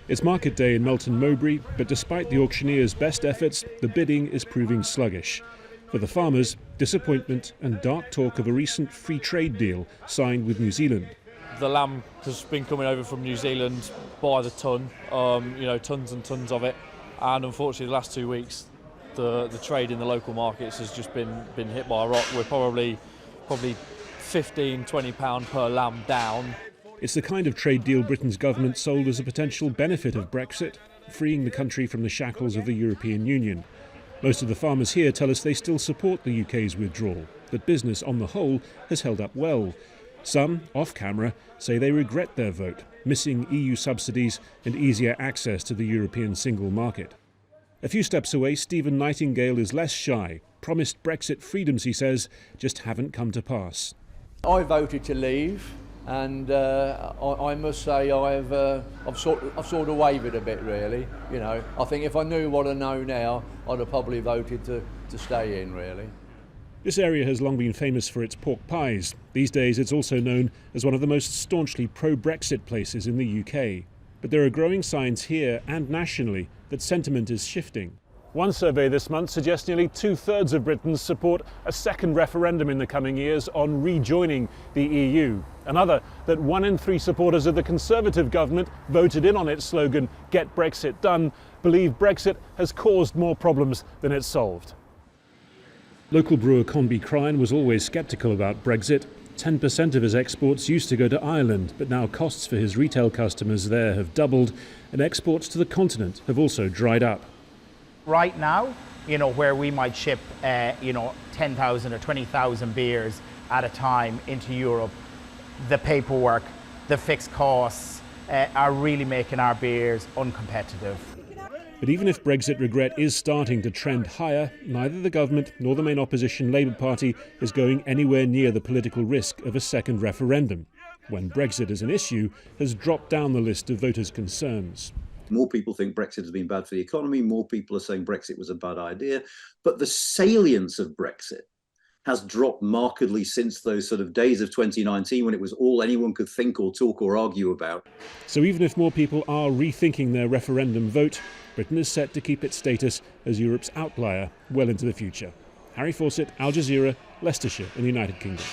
It's market day in Melton Mowbray, but despite the auctioneer's best efforts, the bidding is proving sluggish. For the farmers, disappointment and dark talk of a recent free trade deal signed with New Zealand. The lamb has been coming over from New Zealand by the ton, tons and tons of it, and unfortunately the last 2 weeks the trade in the local markets has just been hit by a rock. We're probably £15–20 per lamb down. It's the kind of trade deal Britain's government sold as a potential benefit of Brexit, freeing the country from the shackles of the European Union. Most of the farmers here tell us they still support the UK's withdrawal, that business on the whole has held up well. Some, off camera, say they regret their vote, missing EU subsidies and easier access to the European single market. A few steps away, Stephen Nightingale is less shy. Promised Brexit freedoms, he says, just haven't come to pass. I voted to leave, and I must say I've sort of wavered a bit, really. You know, I think if I knew what I know now, I'd have probably voted to stay in, really. This area has long been famous for its pork pies. These days it's also known as one of the most staunchly pro-Brexit places in the UK. But there are growing signs here and nationally that sentiment is shifting. One survey this month suggests nearly 2/3 of Britons support a second referendum in the coming years on rejoining the EU. Another, that 1 in 3 supporters of the Conservative government voted in on its slogan, "Get Brexit Done," believe Brexit has caused more problems than it's solved. Local brewer Conby Crine was always sceptical about Brexit. 10% of his exports used to go to Ireland, but now costs for his retail customers there have doubled, and exports to the continent have also dried up. Right now, where we might ship, 10,000 or 20,000 beers at a time into Europe, the paperwork, the fixed costs are really making our beers uncompetitive. But even if Brexit regret is starting to trend higher, neither the government nor the main opposition Labour Party is going anywhere near the political risk of a second referendum, when Brexit as an issue has dropped down the list of voters' concerns. More people think Brexit has been bad for the economy, more people are saying Brexit was a bad idea, but the salience of Brexit has dropped markedly since those sort of days of 2019 when it was all anyone could think or talk or argue about. So even if more people are rethinking their referendum vote, Britain is set to keep its status as Europe's outlier well into the future. Harry Fawcett, Aljazeera, Leicestershire in the United Kingdom.